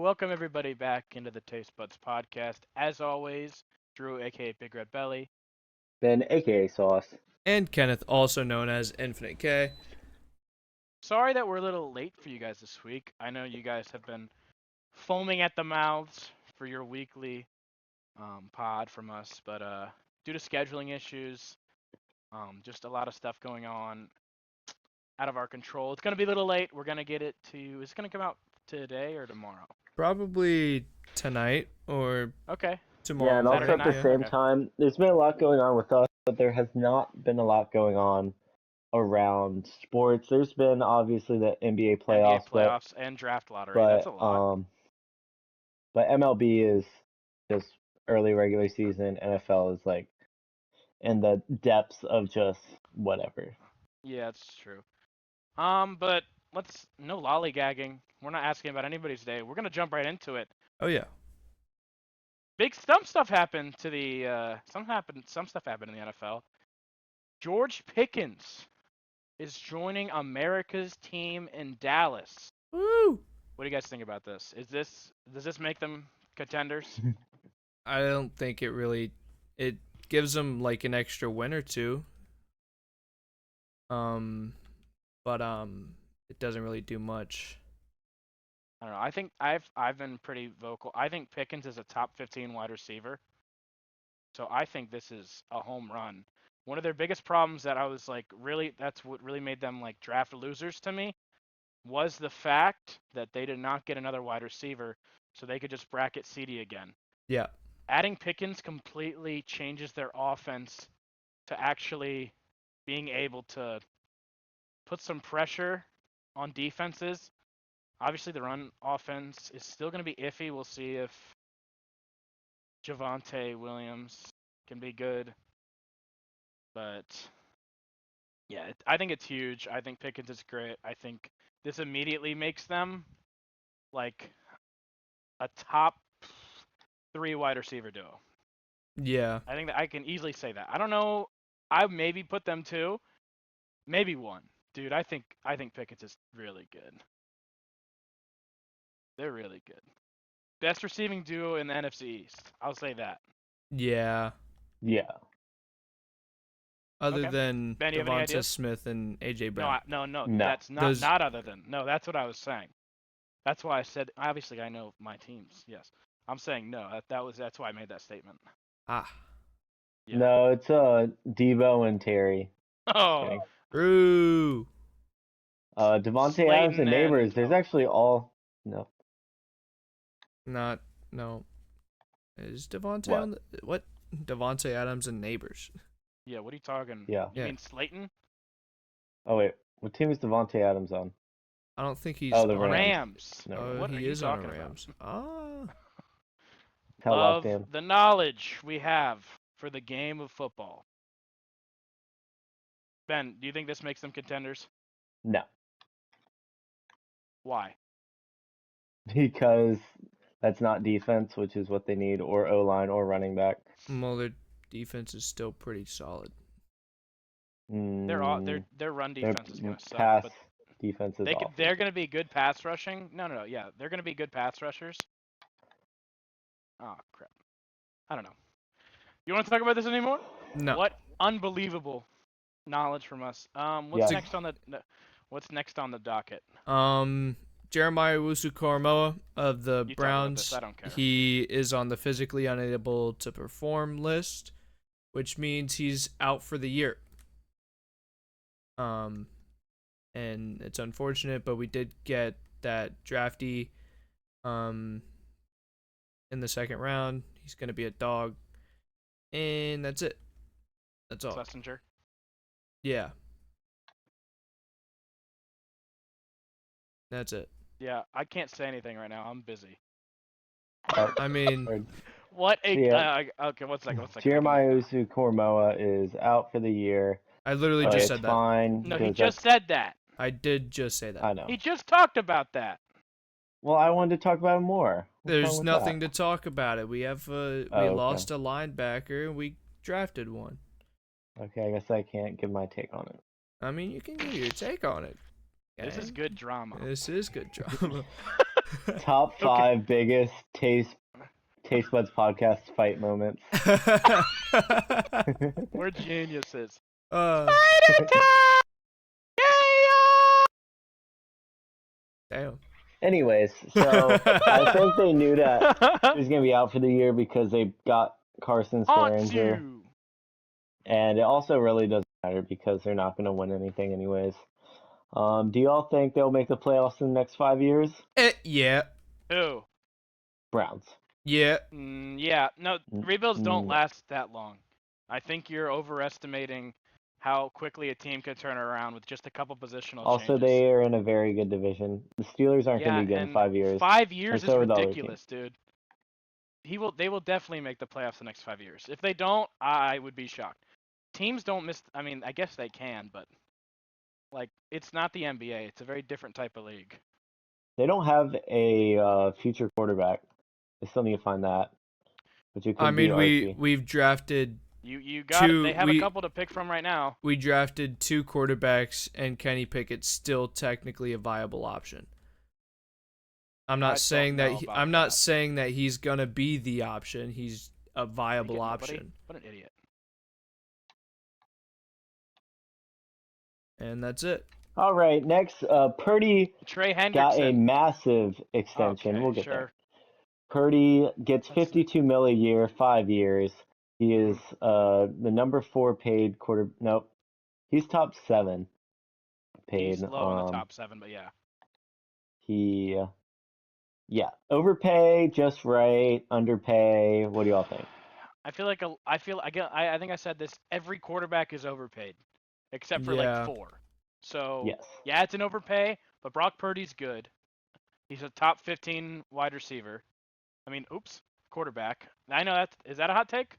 welcome everybody back into the TasteBuds podcast. As always, Drew, aka Big Red Belly. Ben, aka Sauce. And Kenneth, also known as Infinite K. Sorry that we're a little late for you guys this week. I know you guys have been foaming at the mouths for your weekly pod from us, but due to scheduling issues, just a lot of stuff going on out of our control. It's gonna be a little late. We're gonna get it to. Is it gonna come out today or tomorrow? Probably tonight or Okay. tomorrow. Yeah, and also Saturday at the night? same Okay. time, there's been a lot going on with us, but there has not been a lot going on around sports. There's been obviously the NBA playoffs, NBA playoffs and draft lottery. That's but a lot. but MLB is just early regular season. NFL is like in the depths of just whatever. Yeah, it's true. But let's no lollygagging. We're not asking about anybody's day. We're gonna jump right into it. Oh yeah. Some stuff happened to the some stuff happened in the NFL. George Pickens is joining America's team in Dallas. Woo! What do you guys think about this? Does this make them contenders? I don't think it gives them like an extra win or two. But it doesn't really do much. I don't know. I think I've been pretty vocal. I think Pickens is a top 15 wide receiver. So I think this is a home run. One of their biggest problems that I was like that's what really made them like draft losers to me was the fact that they did not get another wide receiver so they could just bracket CD again. Yeah. Adding Pickens completely changes their offense to actually being able to put some pressure on defenses. Obviously, the run offense is still going to be iffy. We'll see if Javonte Williams can be good. But, yeah, I think it's huge. I think Pickens is great. I think this immediately makes them, like, a top 3 wide receiver duo. Yeah. I think that I can easily say that. I don't know. I maybe put them 2, maybe 1. Dude, I think Pickens is really good. They're really good. Best receiving duo in the NFC East. I'll say that. Yeah. Yeah. Other Okay. than Ben, you have any Devonta ideas? Smith and AJ No, Brown. No. that's Those- not other than. No, that's what I was saying. That's why I said. Obviously, I know my teams. Yes, I'm saying no. That's why I made that statement. Ah. Yeah. No, it's Debo and Terry. Oh, Kidding. Roo. Devontae Adams Slayton and Neighbors. and- There's oh. actually all no. No. Is Devontae What? on the what? Devontae Adams and Neighbors. yeah. What are you talking? Yeah. You Yeah. mean Slayton? Oh wait, what team is Devontae Adams on? I don't think he's Oh, the on it. Rams. No. Oh, What are he you is on talking the about? Rams. Ah. Tell Love lockdown. the knowledge we have for the game of football. Ben, do you think this makes them contenders? No, Why? because that's not defense, which is what they need, or O line, or running back. Well, their defense is still pretty solid. Their run Their defense is gonna suck, pass but defense is awful. they're gonna be good pass rushing. No, yeah, they're gonna be good pass rushers. Oh crap! I don't know. You want to talk about this anymore? No. What unbelievable knowledge from us. Yeah. What's next on the docket? Jeremiah Owusu-Koramoah of the You talk about Browns. this, I don't care. He is on the physically unable to perform list, which means he's out for the year. And it's unfortunate, but we did get that drafty in the second round. He's gonna be a dog. And that's it. That's all. Schlesinger. Yeah. That's it. Yeah, I can't say anything right now. I'm busy. I mean, Or What a Yeah. okay. One second. Jeremiah Usu-Kormoa is out for the year. I literally Okay, just it's said that. fine. No, he because just said that. I did just say that. I know. He just talked about that. Well, I wanted to talk about it more. What's There's wrong with nothing that? to talk about it. We have we okay. lost a linebacker and we drafted one. Okay, I guess I can't give my take on it. I mean, you can give your take on it. This is Okay? good drama. This is good drama. Top Okay. 5 biggest TasteBuds podcast fight moments. We're geniuses. uh, Spider time! Yeah! damn. Anyways, so I think they knew that he was gonna be out for the year because they got Carson Haunts Swearinger, you. and it also really doesn't matter because they're not gonna win anything anyways. Do y'all think they'll make the playoffs in the next 5 years? Yeah. Who? Browns. Yeah. Yeah. No, rebuilds don't No. last that long. I think you're overestimating how quickly a team could turn around with just a couple positional Also, changes. they are in a very good division. The Steelers aren't gonna Yeah, be good in and 5 years, 5 years and is so are the other teams. ridiculous, dude. They will definitely make the playoffs the next 5 years. If they don't, I would be shocked. Teams don't miss. I mean, I guess they can, but like, it's not the NBA. It's a very different type of league. They don't have a future quarterback. They still need to find that, which it I could be mean, Archie. we've drafted You got it. They have a we couple to pick from right now. we drafted 2 quarterbacks, and Kenny Pickett's still technically a viable option. I'm I not don't saying know that about I'm not that. saying that he's gonna be the option. He's a viable Get nobody? option, What an idiot. and that's it. All right, next, Purdy Trey got a Hendrickson. massive extension. Okay, We'll get sure. there. Purdy gets That's- 52 mil a year, 5 years. He is Mm-hmm. the number 4 paid quarter. Nope, he's top 7 paid. He's low in the top 7, but yeah. He, yeah, overpay, just right, underpay. What do y'all think? I think I said this. Every quarterback is overpaid, except for like Yeah. 4. So Yes. yeah, it's an overpay, but Brock Purdy's good. He's a top 15 wide receiver. I mean, quarterback. I know is that a hot take?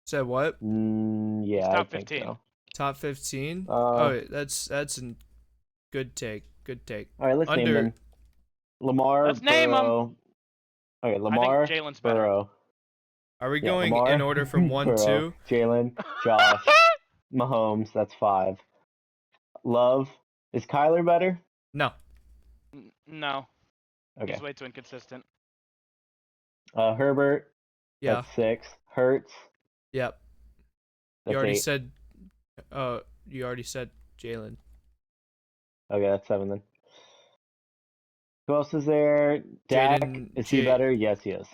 Said what? Yeah, He's I top think 15. so. Top 15? Uh, That's a good take. Good take. All right, let's name Under them. Lamar, Let's name 'em. Burrow. Okay, I think Lamar, Jalen's better. Burrow. Are we Yeah, going Lamar, in order from 1 Burrow, 2? Jalen, Josh, Mahomes. That's 5. Love. Is Kyler better? No. No, Okay. he's way too inconsistent. Herbert. Yeah. That's 6. Hurts. Yep. That's You already 8. said you already said Jalen. Okay, that's 7 then. Who else is there? Dak. Is he better? Yes, he is.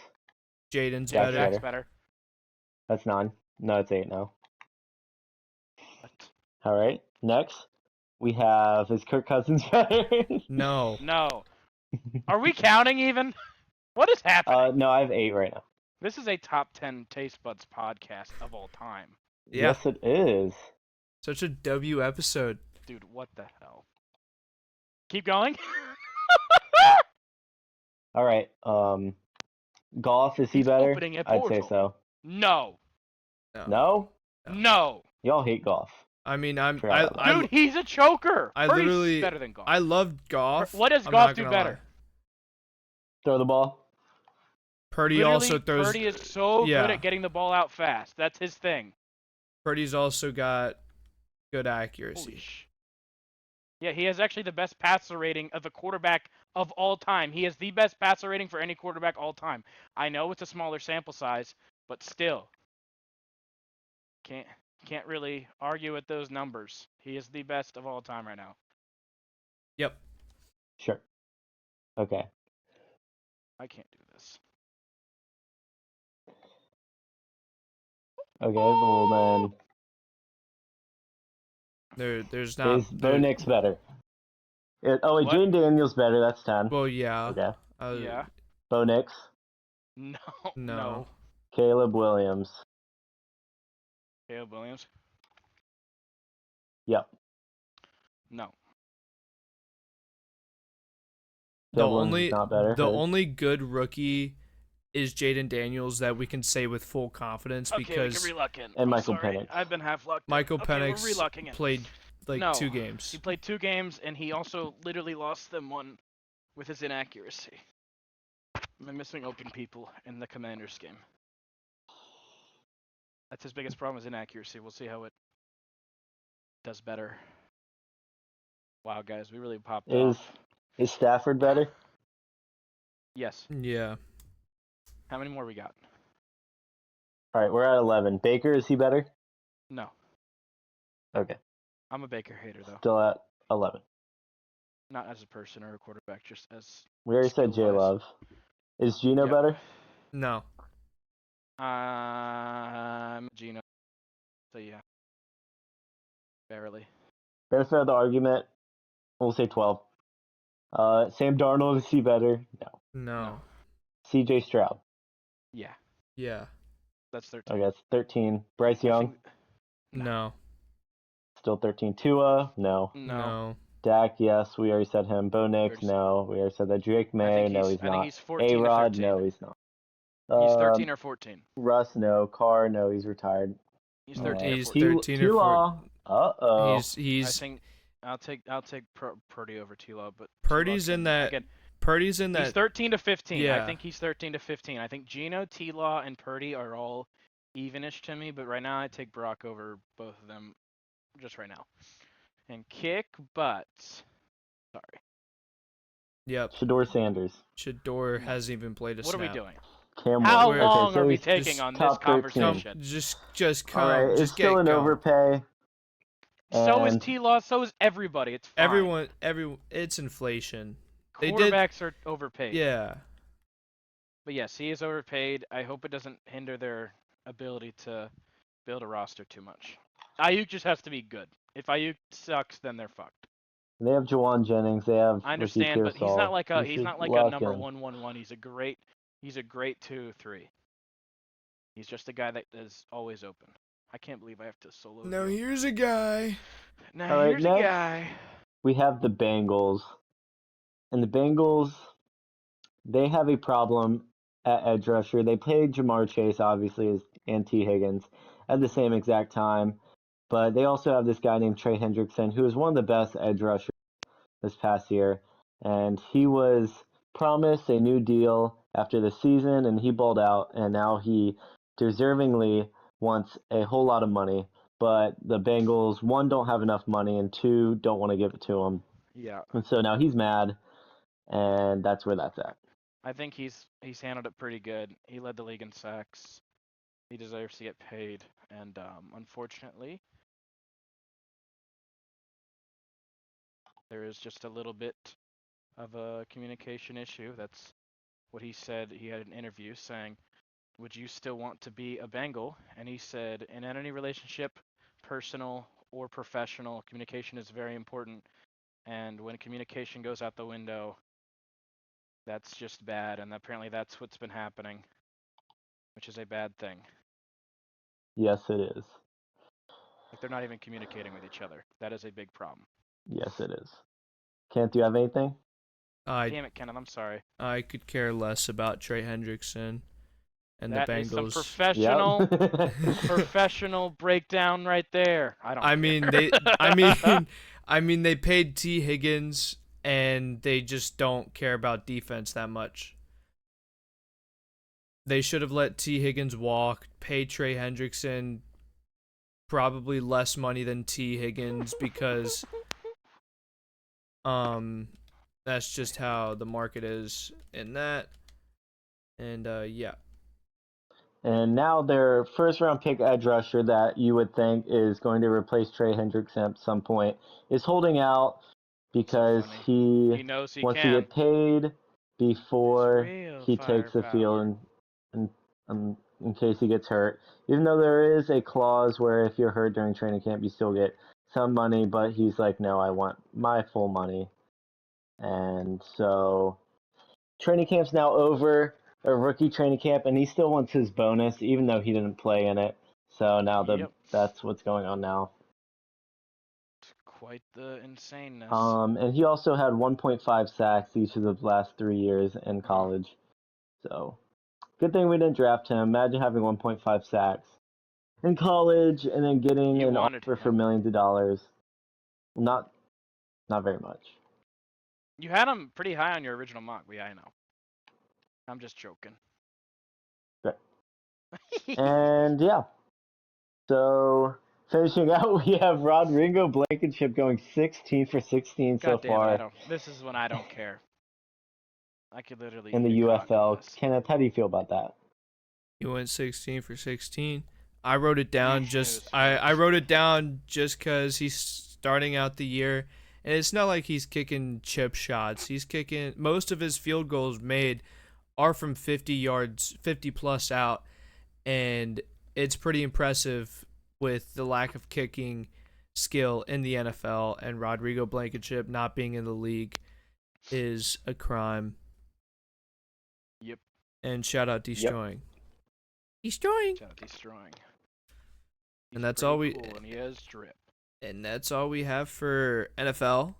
Jaden's Jack's better. Jack's better. That's 9. No, it's 8 now. What? All right. Next, we have, is Kirk Cousins better? No. No. Are we counting even? What is happening? No, I have 8 right now. This is a top 10 TasteBuds podcast of all time. Yeah. Yes, it is. Such a W episode. Dude, what the hell? Keep going. All right. Golf, is he He's better? opening a I'd say portal. so. No. No? No. Y'all hate golf. I mean, Forgot about that. Dude, he's a choker. I Purdy's literally better than golf. I love golf. What does I'm golf not do gonna better? lie. Throw the ball. Purdy Literally, also throws. Purdy is so Yeah. good at getting the ball out fast. That's his thing. Purdy's also got good Holy accuracy. Yeah, he has actually the best passer rating of a quarterback of all time. He has the best passer rating for any quarterback all time. I know it's a smaller sample size, but still, can't really argue with those numbers. He is the best of all time right now. Yep. Sure. Okay. I can't do this. Okay, well There's then, not. is Bo Nix better? Wait, What? Jane Daniels better. That's 10. Well, yeah. Okay. Yeah. Bo Nix. No. No. Caleb Williams. Caleb Williams. Yep. No. The Caleb Williams only is not better. the Hurts. only good rookie is Jaden Daniels that we can say with full confidence Okay, because we can reluck in. And I'm Michael sorry. Penix. I've been half lucked. Michael Okay, we're Penix relucking it. played like No. 2 games. He played 2 games, and he also literally lost them one with his inaccuracy. I'm missing open people in the Commanders game. That's his biggest problem is inaccuracy. We'll see how it does better. Wow, guys, we really popped off. Is Stafford better? Yes. Yeah. How many more we got? All right, we're at 11. Baker, is he better? No. Okay, I'm a Baker hater though. still at 11. Not as a person or a quarterback, just as We already said J skill-wise. Love. Is Gino Yep. better? No. Gino. So yeah. Barely. Benefit of the argument, we'll say 12. Sam Darnold, is he better? No. No. CJ Stroud. Yeah. Yeah. That's 13. Okay, that's 13. Bryce I Young, think. No. still 13. Tua, no. No. No. Dak, yes, we already said him. Bo Nix, Already no. We already said that. Drake I May, think no, he's. he's I think not. he's 14 or A-Rod, 13. no, he's not. He's 13 or 14. Russ, no. Carr, no, he's retired. He's 13 or He's 14. 13 or 14. T-Law, uh-oh. I He's think I'll take Purdy over T-Law, but Purdy's T-Law in can, that. again. Purdy's in He's that. 13 to 15. I Yeah. think he's 13 to 15. I think Gino, T-Law, and Purdy are all evenish to me, but right now I take Brock over both of them, just right now. And kick butts. Sorry. Yep. Shador Sanders. Shador No. hasn't even played a What snap. are we doing? Cam How Ward. long Okay, so are we he's taking just on this top 13. conversation? Just come. Alright, it's Just still get an going. overpay. So is And T-Law. So is everybody. It's fine. Everyone. It's inflation. They did. Quarterbacks are overpaid. Yeah. But yes, he is overpaid. I hope it doesn't hinder their ability to build a roster too much. Ayuk just has to be good. If Ayuk sucks, then they're fucked. they have Jawan Jennings. They have I Ricky understand, but he's not Pearsall. like You he's should not like a lock number in. 1-1-1. He's a great 2-3. He's just a guy that is always open. I can't believe I have to solo. Now heal. here's a guy. Now All right, here's a next guy. we have the Bengals. And the Bengals, they have a problem at edge rusher. They played Jamar Chase, obviously, and T. Higgins at the same exact time. But they also have this guy named Trey Hendrickson, who is one of the best edge rushers this past year. And he was promised a new deal after the season, and he balled out. And now he deservingly wants a whole lot of money. But the Bengals, one, don't have enough money, and two, don't want to give it to him. Yeah. And so now he's mad, and that's where that's at. I think he's handled it pretty good. He led the league in sacks. He deserves to get paid, and unfortunately, there is just a little bit of a communication issue. That's what he said. He had an interview saying, "Would you still want to be a Bengal?" And he said, "In any relationship, personal or professional, communication is very important. And when communication goes out the window, that's just bad. And apparently, that's what's been happening, which is a bad thing. Yes, it is. Like they're not even communicating with each other. That is a big problem." Yes, it is. Kent, do you have anything? Damn it, Kenneth. I'm sorry. I could care less about Trey Hendrickson and That the is some Bengals. professional Yep. professional breakdown right there. I don't. I care. mean they paid T Higgins and they just don't care about defense that much. They should have let T Higgins walk, pay Trey Hendrickson probably less money than T Higgins because that's just how the market is in that. And yeah. And now their first round pick edge rusher that you would think is going to replace Trey Hendrickson at some point is holding out because funny. he He knows he wants to can. get paid before real he takes the firepower. field in case he gets hurt. Even though there is a clause where if you're hurt during training camp, you still get some money, but he's like, no, I want my full money. And so training camp's now over, a rookie training camp, and he still wants his bonus, even though he didn't play in it. So now Yep. that's what's going on now. Quite the insaneness. And he also had 1.5 sacks each of the last 3 years in college. So good thing we didn't draft him. Imagine having 1.5 sacks in college and then getting You an wanted offer for him. millions of dollars. Not very much. You had him pretty high on your original mock. Yeah, I know. I'm just joking. Right. And yeah. So finishing out, we have Rodrigo Blankenship going 16 for 16 so God damn it! far. This is when I don't care. I could literally in eat the a crock of UFL. this. Kenneth, how do you feel about that? You went 16 for 16. I wrote it down It just was I facts. wrote it down just cuz he's starting out the year, and it's not like he's kicking chip shots. He's kicking most of his field goals made are from 50 yards, 50 plus out, and it's pretty impressive with the lack of kicking skill in the NFL, and Rodrigo Blankenship not being in the league is a crime. Yep. And shout out Yep. Destroying. Destroying. Shout out Destroying. He's And that's pretty all we cool, and he has drip. and that's all we have for NFL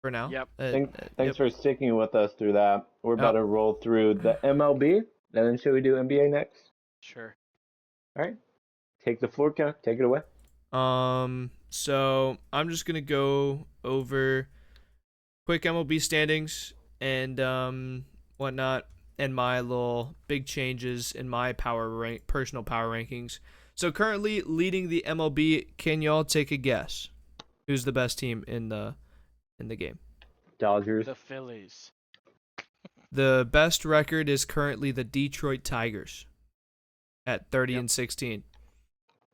for now. Yep. Thanks Yep. for sticking with us through that. We're about Oh. to roll through the MLB, and then should we do NBA next? Sure. All right. Take the floor, Kenneth. Take it away. So I'm just gonna go over quick MLB standings and whatnot, and my little big changes in my personal power rankings. So currently leading the MLB, can y'all take a guess? Who's the best team in the game? Dodgers. The Phillies. The best record is currently the Detroit Tigers at 30 Yep. and 16.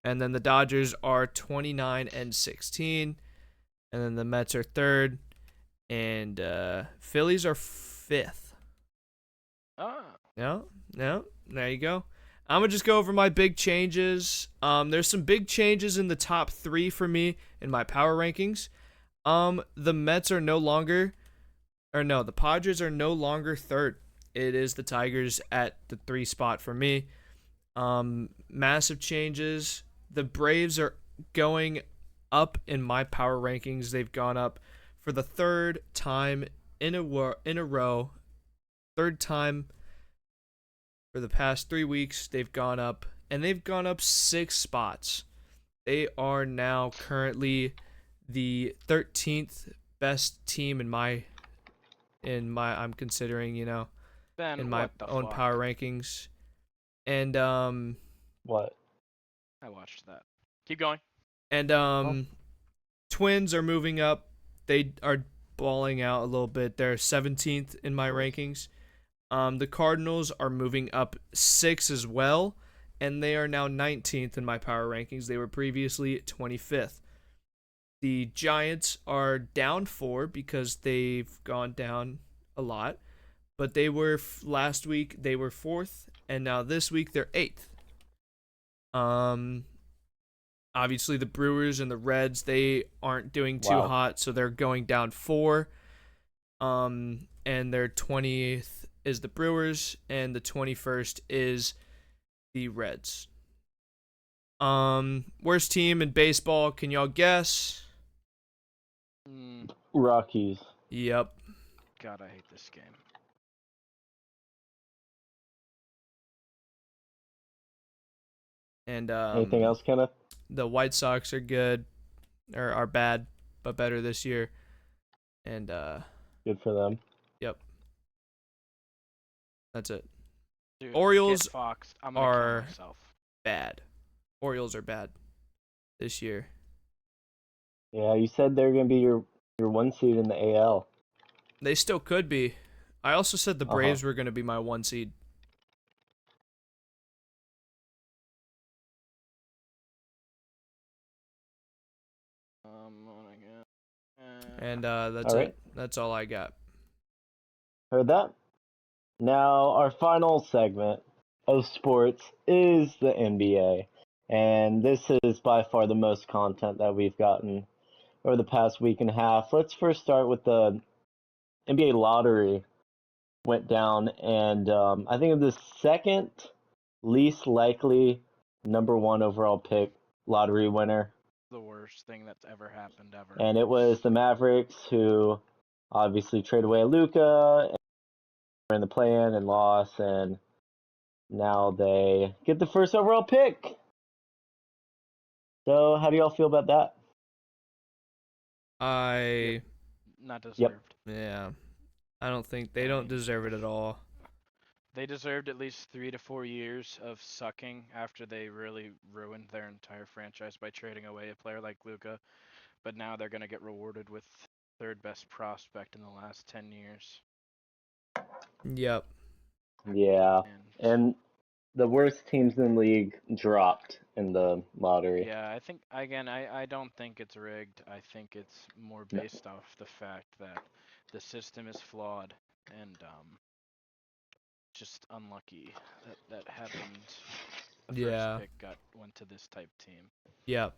And then the Dodgers are 29 and 16. And then the Mets are third. And Phillies are fifth. Ah. No, there you go. I'm going to just go over my big changes. There's some big changes in the top 3 for me in my power rankings. The Mets are the Padres are no longer third. It is the Tigers at the 3 spot for me. Massive changes. The Braves are going up in my power rankings. They've gone up for the third time in a row. Third time for the past 3 weeks. They've gone up, and they've gone up 6 spots. They are now currently the 13th best team in my I'm considering, Ben, in my what the own fuck? power rankings. And What? I watched that. Keep going. And Twins are moving up. They are balling out a little bit. They're 17th in my rankings. The Cardinals are moving up 6 as well, and they are now 19th in my power rankings. They were previously 25th. The Giants are down 4 because they've gone down a lot, but they were last week they were 4th, and now this week they're 8th. Obviously, the Brewers and the Reds, they aren't doing too Wow. hot, so they're going down 4. And their 20th is the Brewers, and the 21st is the Reds. Worst team in baseball, can y'all guess? Rockies. Yep. God, I hate this game. And Anything else, Kenneth? the White Sox are good, or are bad, but better this year. And Good for them. yep. That's it. Dude, Orioles get Fox. I'm gonna are kill myself. bad. Orioles are bad this year. Yeah, you said they're gonna be your 1 seed in the AL. They still could be. I also said the Braves were going to be my 1 seed. And that's All it. right. That's all I got. Heard that? Now, our final segment of sports is the NBA. And this is by far the most content that we've gotten over the past week and a half. Let's first start with the NBA lottery went down, and I think of the second least likely number 1 overall pick lottery winner. The worst thing that's ever happened ever. And it was the Mavericks, who obviously traded away Luka in the play-in and lost, and now they get the first overall pick. So, how do y'all feel about that? Not deserved. Yeah. I don't think they don't deserve it at all. They deserved at least 3 to 4 years of sucking after they really ruined their entire franchise by trading away a player like Luka. But now they're gonna get rewarded with third best prospect in the last 10 years. Yep. Yeah, And and the worst teams in the league dropped in the lottery. yeah, I think again, I don't think it's rigged. I think it's more No. based off the fact that the system is flawed and just unlucky that that happened. The first Yeah. pick went to this type team. Yep.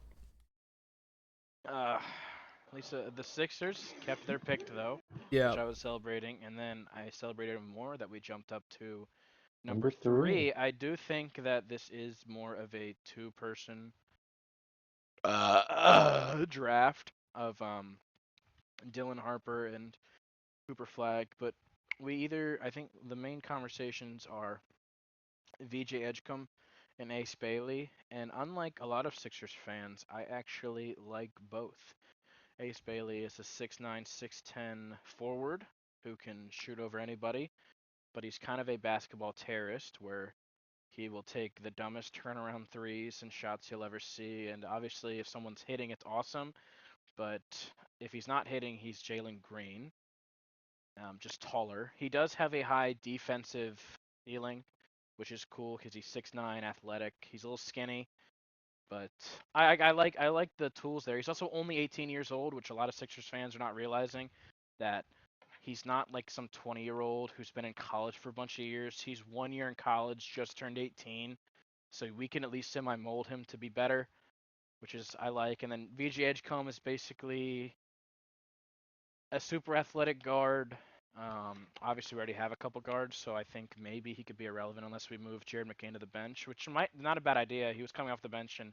At least the Sixers kept their pick though, which Yep. I was celebrating, and then I celebrated even more that we jumped up to number Number 3. 3. I do think that this is more of a two-person draft of Dylan Harper and Cooper Flag, but I think the main conversations are VJ Edgecombe and Ace Bailey, and unlike a lot of Sixers fans, I actually like both. Ace Bailey is a 6'9", 6'10" forward who can shoot over anybody, but he's kind of a basketball terrorist where he will take the dumbest turnaround threes and shots you'll ever see, and obviously if someone's hitting, it's awesome, but if he's not hitting, he's Jalen Green, just taller. He does have a high defensive ceiling, which is cool because he's 6'9", athletic. He's a little skinny, but I like the tools there. He's also only 18 years old, which a lot of Sixers fans are not realizing that he's not like some 20-year-old who's been in college for a bunch of years. He's 1 year in college, just turned 18, so we can at least semi-mold him to be better, which is I like. And then VG Edgecombe is basically a super athletic guard. Obviously, we already have a couple guards, so I think maybe he could be irrelevant unless we move Jared McCain to the bench, which might not a bad idea. He was coming off the bench, and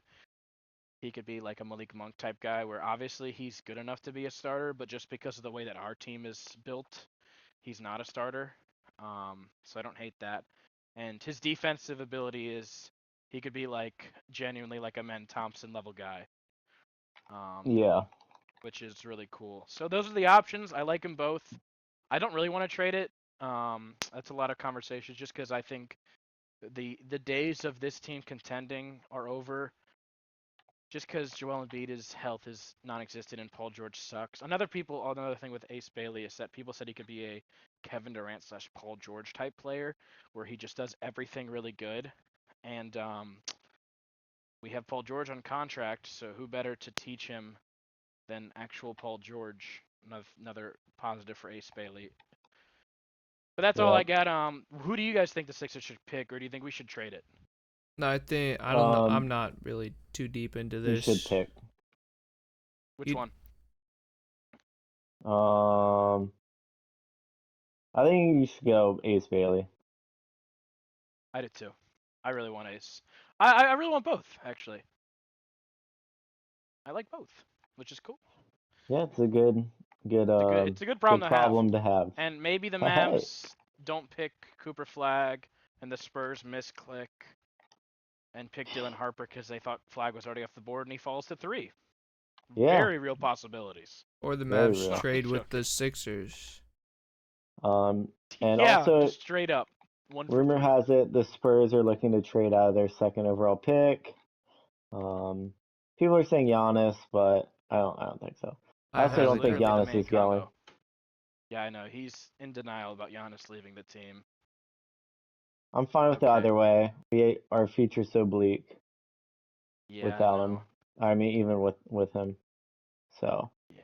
he could be like a Malik Monk type guy, where obviously he's good enough to be a starter, but just because of the way that our team is built, he's not a starter. So I don't hate that. And his defensive ability is he could be like genuinely like a Men Thompson level guy. Um, Yeah. which is really cool. So those are the options. I like them both. I don't really want to trade it. That's a lot of conversations just because I think the days of this team contending are over. Just because Joel Embiid's health is non-existent and Paul George sucks. Another thing with Ace Bailey is that people said he could be a Kevin Durant slash Paul George type player, where he just does everything really good. And we have Paul George on contract, so who better to teach him than actual Paul George? Another positive for Ace Bailey. But that's all I Yep. got. Who do you guys think the Sixers should pick, or do you think we should trade it? No, I don't know. Um, I'm not really too deep into you should this. pick. Which You one? Um, I think you should go Ace Bailey. I did too. I really want Ace. I really want both, actually. I like both, which is cool. Yeah, it's a good It's a good problem good to have. problem to have. And maybe the Hey. Mavs don't pick Cooper Flag, and the Spurs misclick and pick Dylan Harper because they thought Flag was already off the board, and he falls to 3. Yeah, Very real possibilities. or the very Mavs No, real. I'm trade with joking. the Sixers. And Yeah, also just straight up 1 for rumor 3. has it the Spurs are looking to trade out of their second overall pick. Um, people are saying Giannis, but I don't think so. I I also That's don't highly think doubt literally the that. Giannis main is going. combo. Yeah, I know. He's in denial about Giannis leaving the team. I'm fine with it Okay. either way. Our future's so bleak Yeah, I without him. know. I mean, even with him. So Yeah.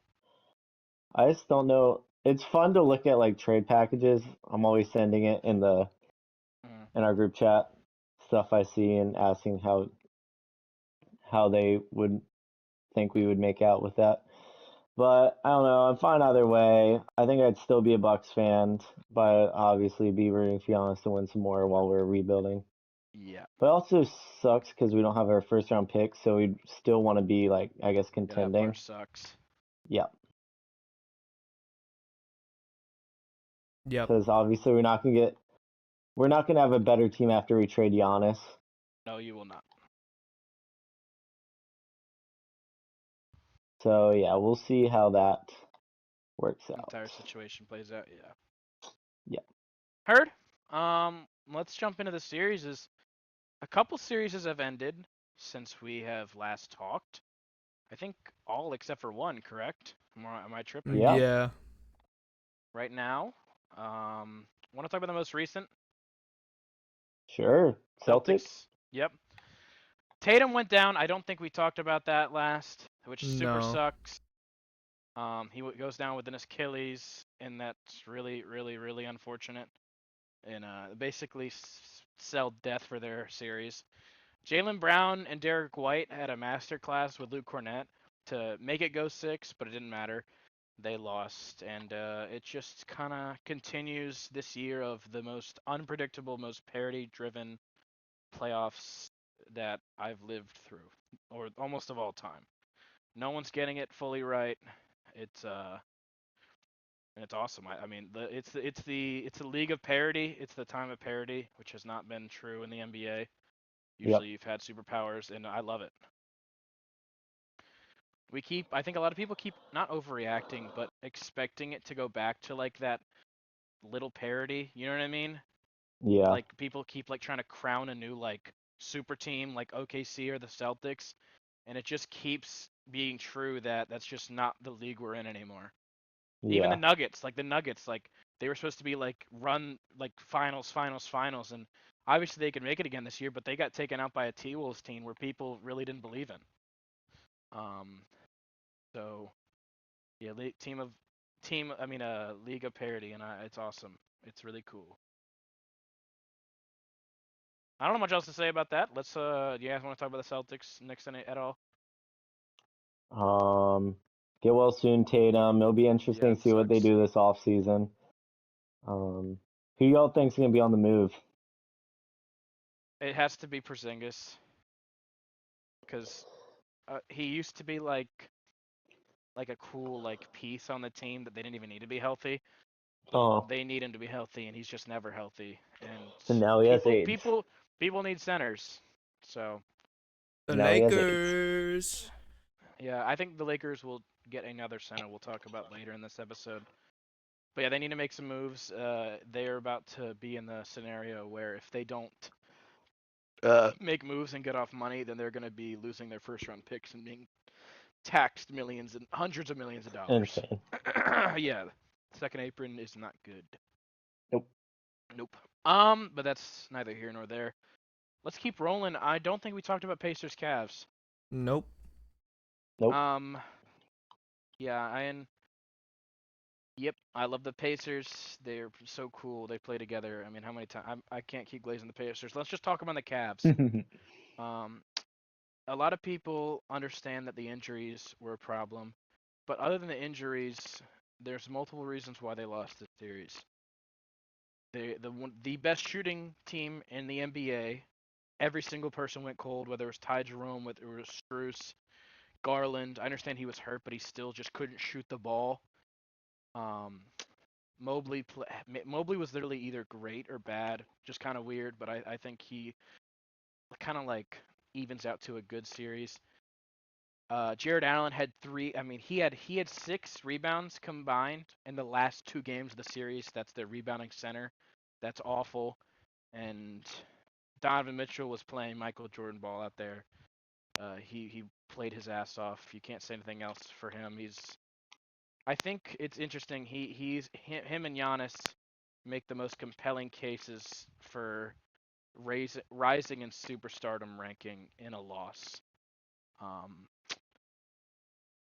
I just don't know. It's fun to look at like trade packages. I'm always sending it Mm, in our group chat stuff I see and asking how they would think we would make out with that. But I don't know. I'm fine either way. I think I'd still be a Bucks fan, but obviously be rooting for Giannis to win some more while we're rebuilding. yeah. But it also sucks because we don't have our first round pick, so we'd still want to be like I guess Yeah, that part contending. sucks. Yeah, Yep. because obviously we're not gonna have a better team after we trade Giannis. No, you will not. So yeah, we'll see how that works The out. entire situation plays out. Yeah. Yeah. Heard. Let's jump into the series. A couple series have ended since we have last talked. I think all except for one, correct? Am I tripping? Yeah. Yeah. Right now, Want to talk about the most recent Sure. Celtics? Celtics? Yep. Tatum went down. I don't think we talked about that last, which super No. sucks. He goes down with an Achilles, and that's really, really, really unfortunate. And basically sell death for their series. Jaylen Brown and Derek White had a master class with Luke Cornett to make it go 6, but it didn't matter. They lost, and it just kind of continues this year of the most unpredictable, most parity-driven playoffs that I've lived through, or almost of all time. No one's getting it fully right. It's and it's awesome. I mean, it's the league of parity. It's the time of parity, which has not been true in the NBA. Yep. Usually, you've had superpowers, and I love it. I think a lot of people keep not overreacting, but expecting it to go back to like that little parody. You know what I mean? Yeah. Like people keep like trying to crown a new like super team like OKC or the Celtics, and it just keeps being true that that's just not the league we're in anymore. Even the Yeah. Nuggets, like they were supposed to be like run like finals, and obviously they could make it again this year, but they got taken out by a T-Wolves team where people really didn't believe in. Um, so yeah, league of parity, and it's awesome. It's really cool. I don't know much else to say about that. Let's do you guys want to talk about the Celtics next at all? Um, get well soon, Tatum. It'll be Yeah, interesting to it see what they sucks. do this offseason. Who y'all think's gonna be on the move? It has to be Porzingis because he used to be like a cool like piece on the team that they didn't even need to be healthy, but Oh, they need him to be healthy, and he's just never healthy. And so now he has people AIDS. people people need centers. So The Now he has AIDS. Lakers. yeah, I think the Lakers will get another center. We'll talk about later in this episode. But yeah, they need to make some moves. They're about to be in the scenario where if they don't make moves and get off money, then they're going to be losing their first round picks and being taxed millions and hundreds of millions of dollars. Insane. Yeah, second apron is not good. Nope. Nope. But that's neither here nor there. Let's keep rolling. I don't think we talked about Pacers Cavs. Nope. Nope. Um, yeah, yep, I love the Pacers. They're so cool. They play together. I mean, how many times I can't keep glazing the Pacers. Let's just talk about the Cavs. Um, a lot of people understand that the injuries were a problem, but other than the injuries, there's multiple reasons why they lost the series. The best shooting team in the NBA. Every single person went cold, whether it was Ty Jerome, whether it was Strus, Garland. I understand he was hurt, but he still just couldn't shoot the ball. Um, Mobley was literally either great or bad, just kind of weird, but I think he kind of like evens out to a good series. Jared Allen had three. I mean, he had 6 rebounds combined in the last 2 games of the series. That's their rebounding center. That's awful. And Donovan Mitchell was playing Michael Jordan ball out there. He played his ass off. You can't say anything else for him. I think it's interesting. Him and Giannis make the most compelling cases for rising in superstardom ranking in a loss. Um,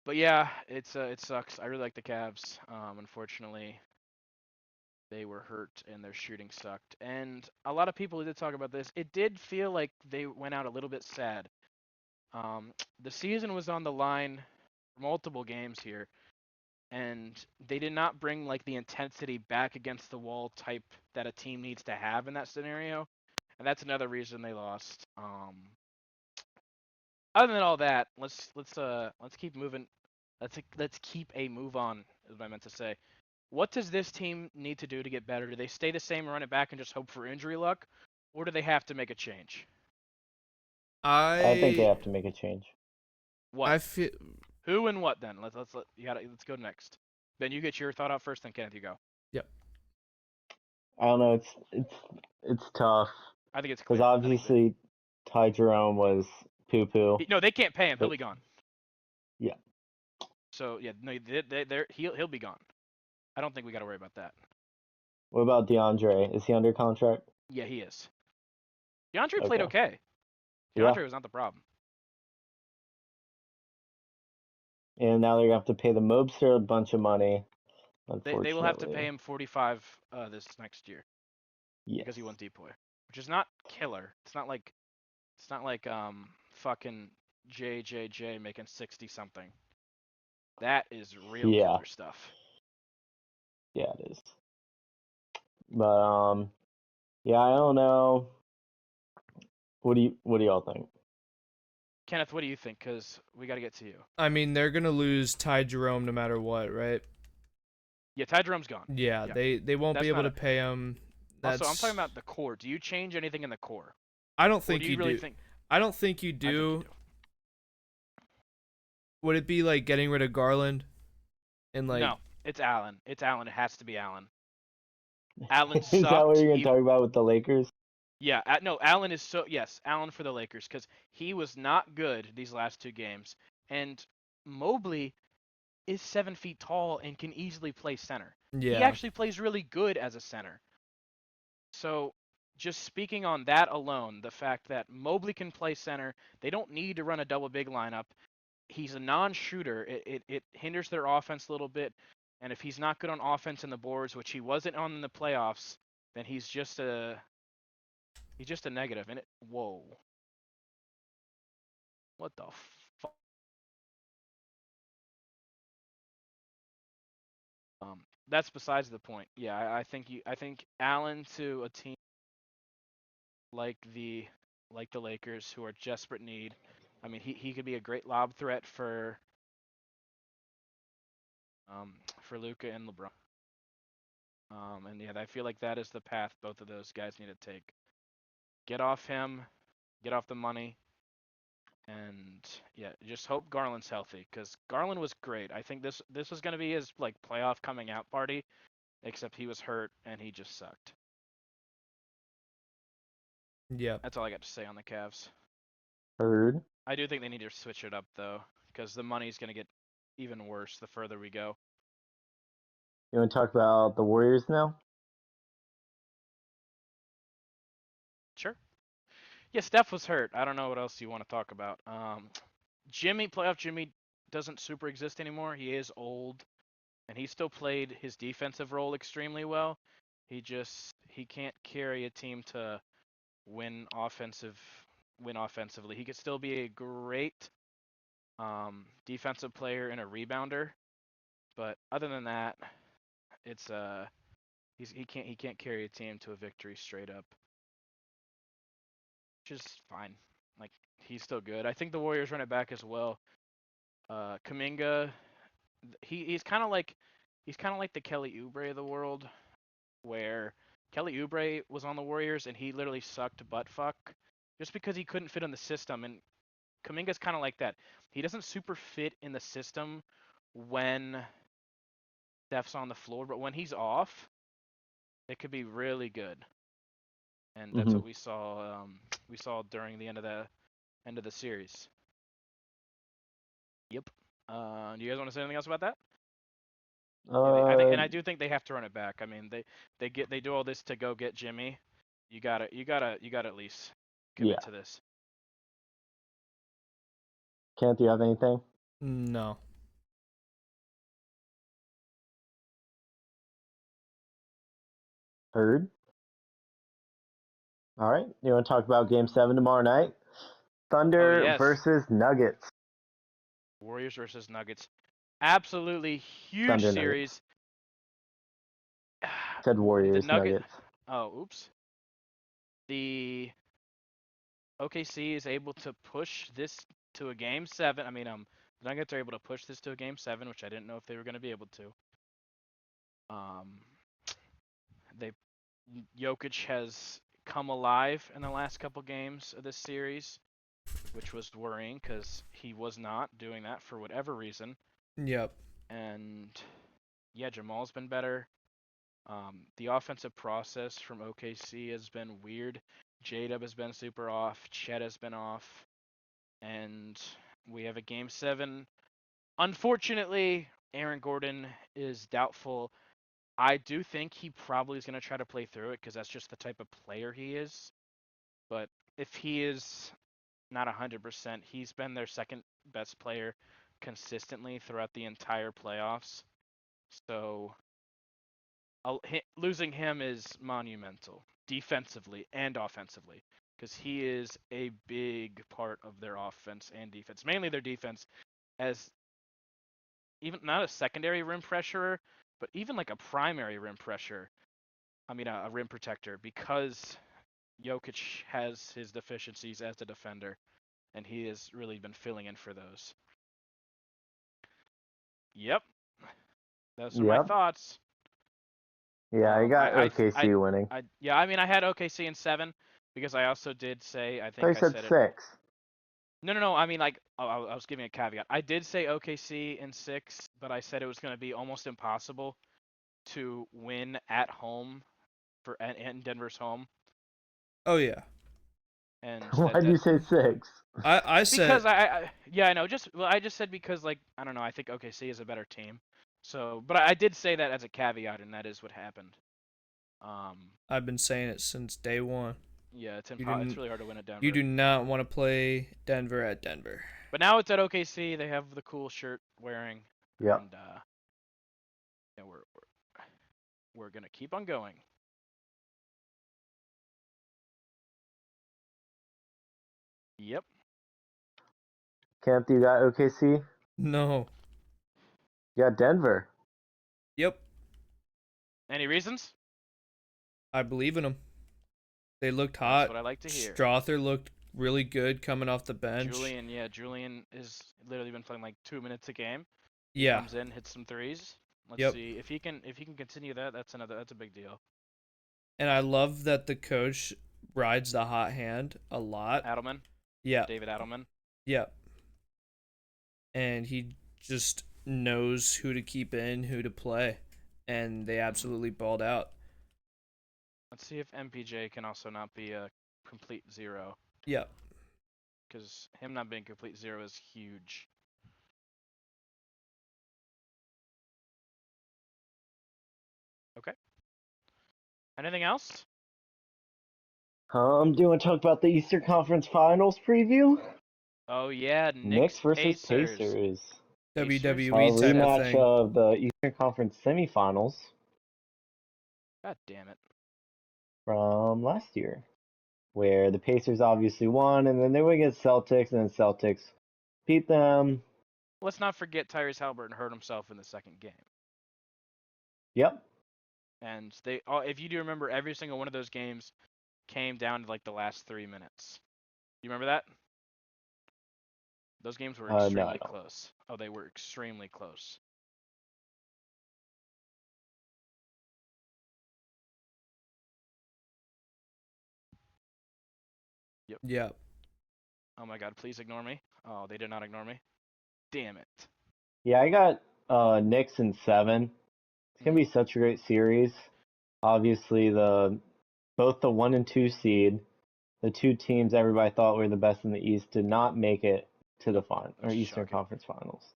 but yeah, it sucks. I really like the Cavs. Unfortunately, they were hurt and their shooting sucked. And a lot of people did talk about this. It did feel like they went out a little bit sad. Um, the season was on the line for multiple games here, and they did not bring like the intensity back against the wall type that a team needs to have in that scenario, and that's another reason they lost. Other than all that, let's keep moving. Let's keep a move on, is what I meant to say. What does this team need to do to get better? Do they stay the same, run it back, and just hope for injury luck, or do they have to make a change? I think they I have to make a change. What? I feel Who and what then? Let's go next. Ben, you get your thought out first, then Kenneth, you go. yep. I don't know. It's tough I think it's because clear. I think obviously Ty Jerome was poo poo, no, they can't pay him. He'll but be gone. yeah, So yeah, no, he'll be gone. I don't think we got to worry about that. What about DeAndre? Is he under contract? Yeah, he is. DeAndre played Okay. okay. Yeah. DeAndre was not the problem. And now they're gonna have to pay the Mobster a bunch of money, They will have to pay unfortunately. him 45 this next year because Yes. he won depoy, which is not killer. It's not like fucking JJJ making 60 something. That is real Yeah. killer stuff. Yeah, it is. But yeah, I don't know. What do y'all think? Kenneth, what do you think? Because we got to get to you. I mean, they're gonna lose Ty Jerome no matter what, right? Yeah, Ty Jerome's gone. Yeah, Yeah, they won't be that's able not to a. pay him. Also, I'm talking That's about the core. Do you change anything in the core, I don't or do think you you really do. think? I don't think you I think you do. do. Would it be like getting rid of Garland and like No, it's Allen. It's Allen. It has to be Allen. Allen Is that what sucked. you're gonna talk about with the Lakers? Yeah, no, Allen is so yes, Allen for the Lakers because he was not good these last two games, and Mobley is 7 feet tall and can easily play center. He yeah, actually plays really good as a center. So just speaking on that alone, the fact that Mobley can play center, they don't need to run a double big lineup. He's a non-shooter. It hinders their offense a little bit, and if he's not good on offense in the boards, which he wasn't on in the playoffs, then he's just a negative. And whoa, what the fuck? That's besides the point. Yeah, I think Allen to a team like the Lakers who are desperate need. I mean, he could be a great lob threat for Luka and LeBron. And yeah, I feel like that is the path both of those guys need to take. Get off him, get off the money, and yeah, just hope Garland's healthy because Garland was great. I think this was gonna be his like playoff coming out party, except he was hurt and he just sucked. yeah, That's all I got to say on the Cavs. Heard. I do think they need to switch it up though, because the money's gonna get even worse the further we go. You want to talk about the Warriors now? Sure. Yeah, Steph was hurt. I don't know what else you want to talk about. Playoff Jimmy doesn't super exist anymore. He is old, and he still played his defensive role extremely well. He can't carry a team to win offensively. He could still be a great defensive player and a rebounder, but other than that, it's he can't carry a team to a victory straight up, which is fine. Like he's still good. I think the Warriors run it back as well. Kuminga, he's kind of like the Kelly Oubre of the world, where Kelly Oubre was on the Warriors and he literally sucked butt fuck just because he couldn't fit in the system. And Kuminga's kind of like that. He doesn't super fit in the system when Steph's on the floor, but when he's off, it could be really good. And that's Mm-hmm. what we saw. We saw during the end of the series. Yep. Do you guys want to say anything else about that? Yeah, Uh, I do think they have to run it back. I mean, they do all this to go get Jimmy. You gotta at least yeah. commit to this. Can't you have anything? no, Heard. All right. You want to talk about Game 7 tomorrow night? Oh Thunder yes, versus Nuggets. Warriors versus Nuggets. Absolutely huge Thunder Nuggets. series. Said The Warriors Nugget. Nuggets. Oh, oops. The OKC is able to push this to a game seven. I mean, the Nuggets are able to push this to a game seven, which I didn't know if they were going to be able to. Um, they Jokic has come alive in the last couple games of this series, which was worrying because he was not doing that for whatever reason. yep, And yeah, Jamal's been better. The offensive process from OKC has been weird. J-Dub has been super off. Chet has been off. And we have a game seven. Unfortunately, Aaron Gordon is doubtful. I do think he probably is going to try to play through it because that's just the type of player he is. But if he is not 100%, he's been their second best player consistently throughout the entire playoffs. So losing him is monumental, defensively and offensively, because he is a big part of their offense and defense, mainly their defense, as even not a secondary rim pressurer, but even like a primary rim pressure. I mean, a rim protector, because Jokic has his deficiencies as a defender, and he has really been filling in for those. Yep, those are my Yep. thoughts. Yeah, I got OKC winning. Yeah, I mean, I had OKC in 7 because I also did say, I So think I I said said it. 6. No. I mean, like, I was giving a caveat. I did say OKC in 6, but I said it was going to be almost impossible to win at home and Denver's home, Oh yeah. and Why'd you say 6? I said because yeah, I know. I just said because, like, I don't know. I think OKC is a better team. So, but I did say that as a caveat, and that is what happened. Um, I've been saying it since day one. yeah, You it's didn't. really hard to win at You Denver. do not want to play Denver at Denver. But now it's at OKC. They have the cool shirt wearing, Yep. and yeah, we're gonna keep on going. Yep. Camp, you got OKC? No. You got Denver. Yep. Any reasons? I believe in them. They looked That's hot. what I like to hear. Strother looked really good coming off the bench. Julian is literally been playing like 2 minutes a game. He Yeah. comes in, hits some threes. Let's Yep. see if he can continue that. That's a big deal. And I love that the coach rides the hot hand a lot. Adelman, Yeah. David Adelman. Yep. And he just knows who to keep in, who to play. And they Mhm. absolutely balled out. Let's see if MPJ can also not be a complete zero, Yep. because him not being complete zero is huge. Okay. Anything else? Do you want to talk about the Eastern Conference Finals preview? Oh yeah, Knicks Knicks versus Pacers. Pacers. Pacers WWE A type of reset. rematch thing. of the Eastern Conference semifinals God damn it. from last year, where the Pacers obviously won, and then they went against Celtics, and then Celtics beat them. Let's not forget Tyrese Halliburton hurt himself in the second game. Yep. And if you do remember, every single one of those games came down to like the last 3 minutes. You remember that? Those games were No, I extremely don't. close. Oh, they were extremely close. Yep. Yep. Oh my God, please ignore me. Oh, they did not ignore me. Damn it. Yeah, I got Knicks in 7. It's gonna Mhm. be such a great series. Obviously, both the 1 and 2 seed, the two teams everybody thought were the best in the East, did not make it to the Nope. Which is Eastern shocking. Conference Finals.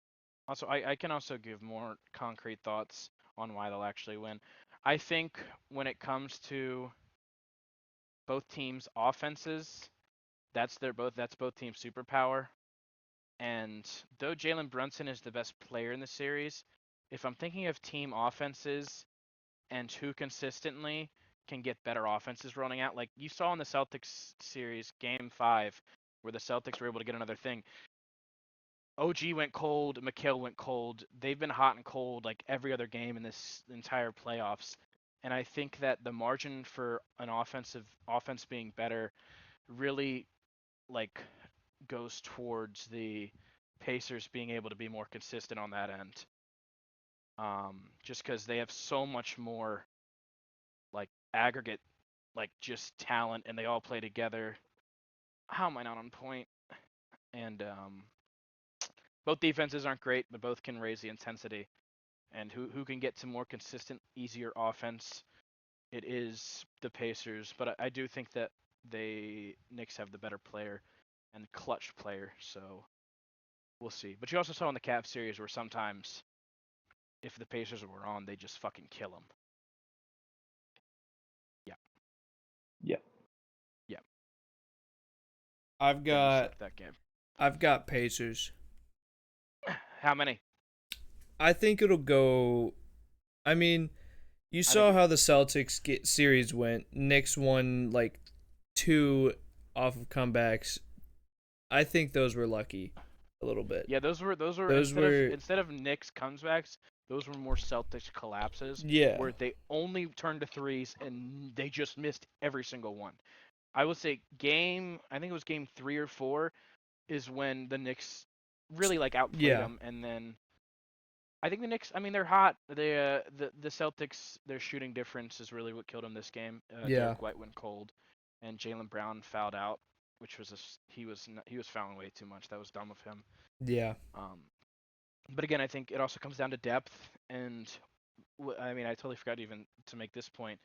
Also, I can also give more concrete thoughts on why they'll actually win. I think when it comes to both teams' offenses, that's both teams' superpower. And though Jalen Brunson is the best player in the series, if I'm thinking of team offenses and who consistently can get better offenses rolling out, like you saw in the Celtics series, Game 5, where the Celtics were able to get another thing. OG went cold, McHale went cold. They've been hot and cold like every other game in this entire playoffs. And I think that the margin for an offense being better really like goes towards the Pacers being able to be more consistent on that end. Just because they have so much more like aggregate, like just talent, and they all play together. How am I not on point? And both defenses aren't great, but both can raise the intensity. And who can get to more consistent, easier offense? It is the Pacers, but I do think that they Knicks have the better player and clutch player, so we'll see. But you also saw in the Cavs series where sometimes if the Pacers were on, they just fucking kill them. Yeah. Yeah, I've they almost got swept that game. Pacers. How many? I think it'll go. I mean, you I think saw how the Celtics series went. Knicks won like 2 off of comebacks. I think those were lucky a little bit. Yeah, those were Those were instead of Knicks comebacks, those were more Celtics collapses yeah. where they only turned to threes and they just missed every single one. I would say I think it was game 3 or 4 is when the Knicks really like outplayed Yeah. them, and then I think the Knicks. I mean, they're hot. The Celtics, their shooting difference is really what killed them this game. Yeah. Derek White went cold, and Jaylen Brown fouled out, which was he was fouling way too much. That was dumb of him. Yeah. Um, but again, I think it also comes down to depth, and I mean, I totally forgot even to make this point.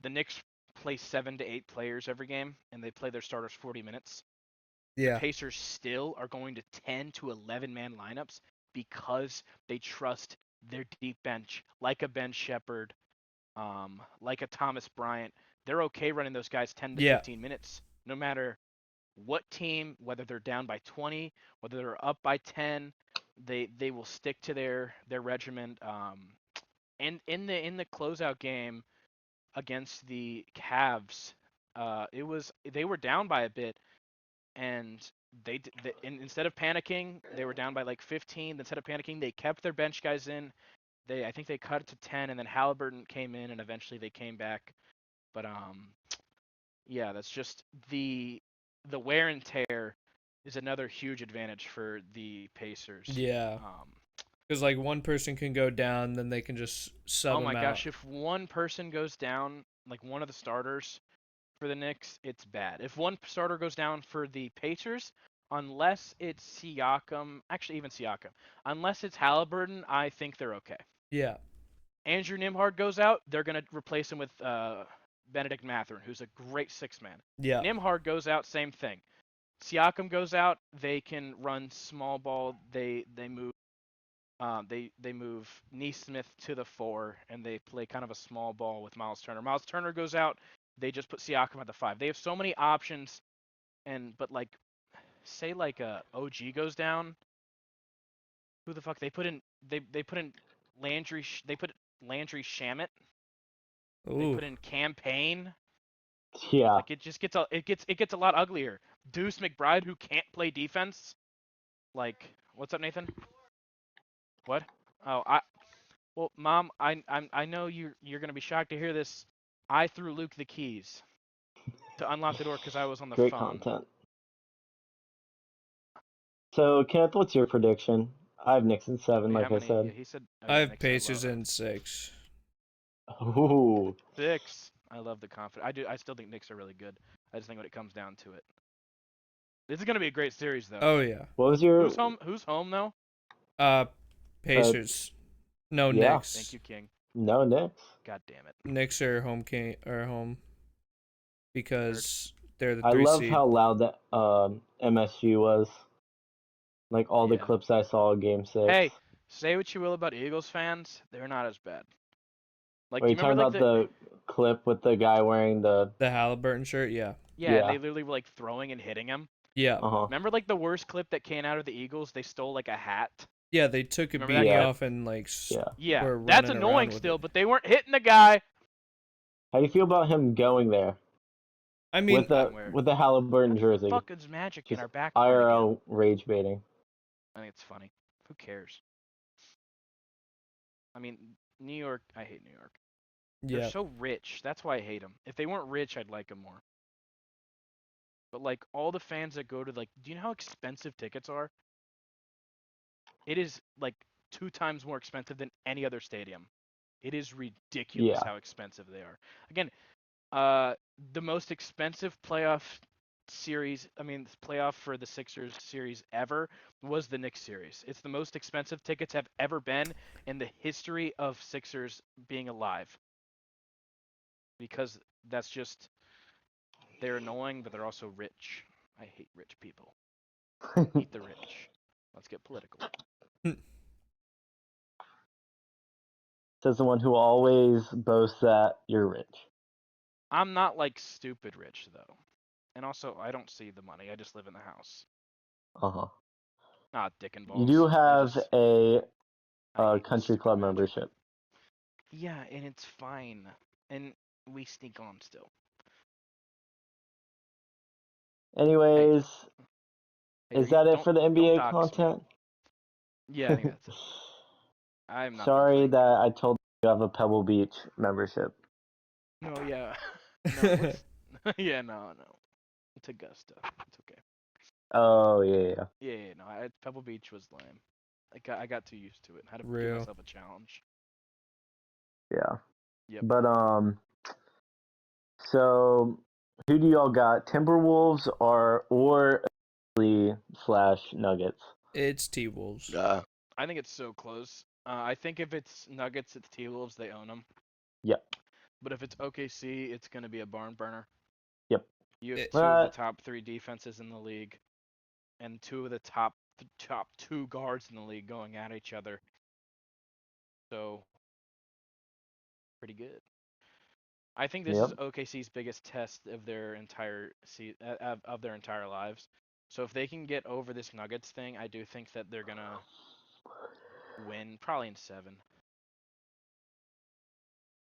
The Knicks play 7 to 8 players every game, and they play their starters 40 minutes. The Yeah. Pacers still are going to 10 to 11 man lineups because they trust their deep bench, like a Ben Shepherd, like a Thomas Bryant. They're okay running those guys 10 to Yeah. 15 minutes, no matter what team, whether they're down by 20, whether they're up by 10. They will stick to their regiment. And in the closeout game against the Cavs, they were down by a bit, and instead of panicking, they were down by like 15. Instead of panicking, they kept their bench guys in. I think they cut it to 10, and then Halliburton came in, and eventually they came back. But yeah, that's just the wear and tear is another huge advantage for the Pacers. Yeah. Um, Because like one person can go down, then they can just sub oh them my out. gosh, if one person goes down, like one of the starters for the Knicks, it's bad. If one starter goes down for the Pacers, unless it's Siakam, actually even Siakam, unless it's Halliburton, I think they're okay. Yeah. Andrew Nimhard goes out, they're gonna replace him with Benedict Mathurin, who's a great 6 man. Yeah. Nimhard goes out, same thing. Siakam goes out, they can run small ball. They move Neesmith to the 4, and they play kind of a small ball with Miles Turner. Miles Turner goes out, they just put Siakam at the 5. They have so many options, but like, say like OG goes down, who the fuck they put in? They put in Landry. They put Landry Shamit. They Ooh. put in Campaign. Yeah. Like it gets a lot uglier. Deuce McBride, who can't play defense. Like, what's up, Nathan? What? Oh, well, Mom, I know you're gonna be shocked to hear this. I threw Luke the keys to unlock the door because I was on the Great phone. content. So, Kenneth, what's your prediction? I have Knicks in 7, Wait, how like I many? Yeah, said. he said. Oh I yeah, have Knicks. I Pacers love it. in 6. Ooh. 6. I love the confidence. I do. I still think Knicks are really good. I just think when it comes down to it, this is gonna be a great series though. Oh yeah. What was your? Who's home? Who's home though? Uh, Uh, Pacers. No, yeah. Thank Knicks. you, King. No Knicks. God damn it. Knicks are home Nerd. because they're the I 3 love seed. how loud that MSG was. Like all the Yeah. clips I saw of Game 6. Hey, say what you will about Eagles fans, they're not as bad. Like, Are do you you remember talking like about the clip with the guy wearing the? The Halliburton shirt, yeah. yeah, and Yeah. they literally were like throwing and hitting him. Yeah. Uh huh. Remember like the worst clip that came out of the Eagles? They stole like a hat. Yeah, they took a Remember that beanie Yeah. clip? off and like Yeah. Yeah, were that's running annoying around with still, it. but they weren't hitting the guy. How do you feel about him going there I with mean, the Where? with the Halliburton How the jersey? fuck is Magic in Just our backcourt again? IRL rage baiting. I think it's funny. Who cares? I mean, New York. I hate New York. They're yeah. so rich. That's why I hate them. If they weren't rich, I'd like them more. But like all the fans that go to like, do you know how expensive tickets are? It is like 2 times more expensive than any other stadium. It is ridiculous Yeah. how expensive they are. Again, the most expensive playoff series, I mean, playoff for the Sixers series ever was the Knicks series. It's the most expensive tickets have ever been in the history of Sixers being alive. Because that's just, they're annoying, but they're also rich. I hate rich people. Eat the rich. Let's get political. Says the one who always boasts that you're rich. I'm not like stupid rich though, and also I don't see the money. I just live in the house. Uh-huh. Not dick and You do balls. have I a hate this country stupid club magic. membership. Yeah, and it's fine, and we sneak on still. Hey, Anyways, hey, is that it for the don't NBA dox me. content? Yeah, I think that's it. I've not been Sorry playing that good. I told you have a Pebble Beach membership. No, yeah, no. What's? Yeah, no. It's Augusta. It's okay. Oh, yeah. Yeah. No, Pebble Beach was lame. I got too used to it. Had to give Real. myself a challenge. Yeah. Yep. But so who do y'all got? Timberwolves or slash Nuggets? It's T Wolves. I think it's so close. I think if it's Nuggets, it's T-Wolves. They own them. Yep. But if it's OKC, it's gonna be a barn burner. Yep. You have It, two of the But top three defenses in the league, and two of the top two guards in the league going at each other. So pretty good. I think this is yep. OKC's biggest test of their entire of their entire lives. So if they can get over this Nuggets thing, I do think that they're gonna win, probably in 7.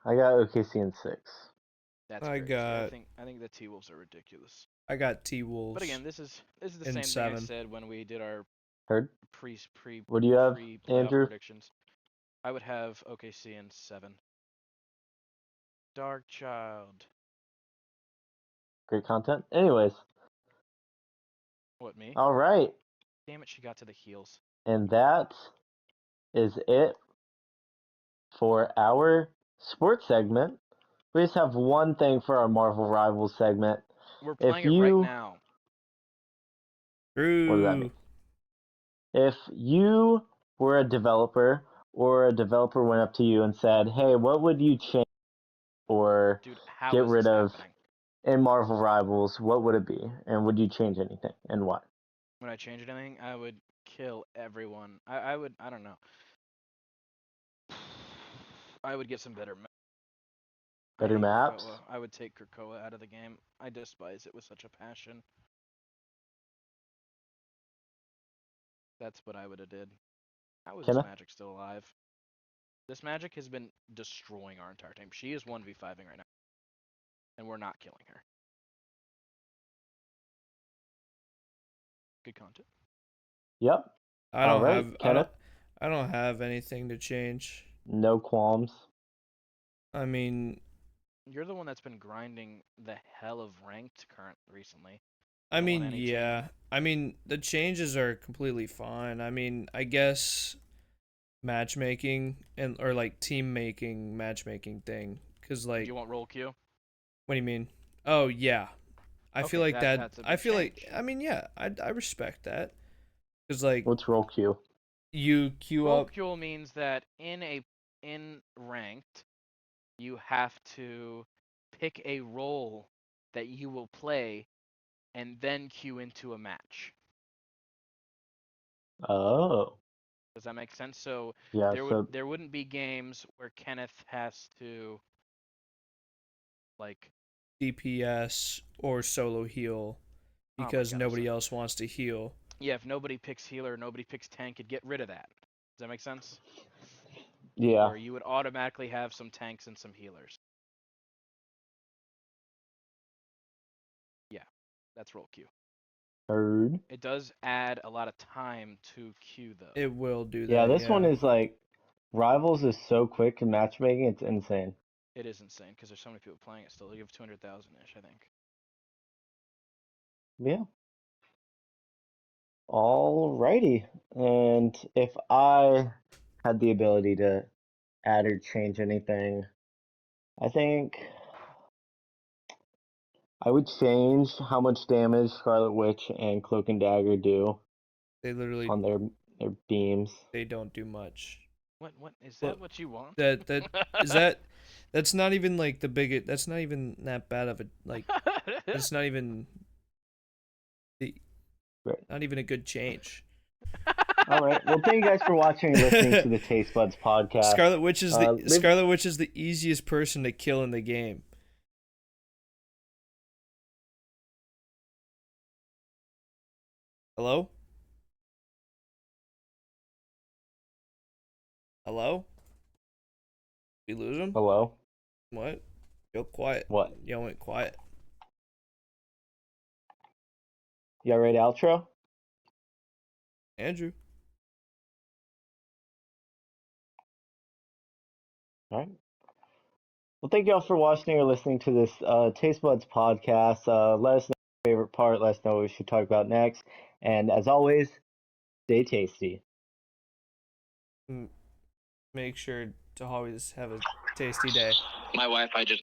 I got OKC in 6. That's I crazy. got I think the T Wolves are ridiculous. I got T But Wolves again, this is the in same thing I 7. said when we did our Heard? pre pre What do you have, pre playoff Andrew? predictions. I would have OKC in 7. Dark Child. Great content. Anyways, What, me? all right. Damn it, she got to the heels. And that is it for our sports segment. We just have one thing for our Marvel Rivals segment. We're If playing it right you, now. what does that mean? True. If you were a developer or a developer went up to you and said, hey, what would you change or Dude, how get is rid this of happening? in Marvel Rivals, what would it be? And would you change anything and why? When I change anything, I would kill everyone. I would, I don't know. I would get some better. I Better hate maps? Krakoa. I would take Krakoa out of the game. I despise it with such a passion. That's what I would have did. How is this Kenneth? Magic still alive? This Magic has been destroying our entire team. She is 1v5ing right now, and we're not killing her. Good content. Yep. I All don't right. have I don't Kenneth? I don't have anything to change. No qualms. I mean, You're the one that's been grinding the hell of ranked recently. I Don't want mean, any change. yeah. I mean, the changes are completely fine. I mean, I guess matchmaking and or like team making matchmaking thing cuz Do like you want roll queue? what do you mean? Oh, yeah. I feel Okay, like that that's a I big feel like change. I mean, yeah, I respect that cuz like What's roll Q? you queue Roll up. queue means that in ranked, you have to pick a role that you will play and then queue into a match. Oh. Does that make sense? So Yeah, so there wouldn't be games where Kenneth has to like DPS or solo heal oh my because god. So nobody else wants to heal. yeah, if nobody picks healer, nobody picks tank, it'd get rid of that. Does that make sense? yeah. Where you would automatically have some tanks and some healers. Yeah, that's roll queue. Heard. It does add a lot of time to queue though. It will do Yeah, that, this one yeah. is like Rivals is so quick in matchmaking, it's insane. It is insane because there's so many people playing it still. You have 200,000 ish, I think. Yeah. Alrighty. And if I had the ability to add or change anything, I think I would change how much damage Scarlet Witch and Cloak and Dagger do They literally on their beams. they don't do much. What is that Look, what you want? that is that that's not even like the biggest. That's not even that bad of a like. It's not even the Right. not even a good change. All right. Well, thank you guys for watching and listening to the TasteBuds podcast. Scarlet Witch is the Leave Scarlet Witch is the easiest person to kill in the game. Hello? Hello? We lose him? Hello? What? Yo, quiet. What? Yo, went quiet. You got ready to outro? Andrew. All right. Well, thank you all for watching or listening to this Taste Buds podcast. Let us know your favorite part. Let us know what we should talk about next. And as always, stay tasty. Make sure to always have a tasty day. My Wi-Fi just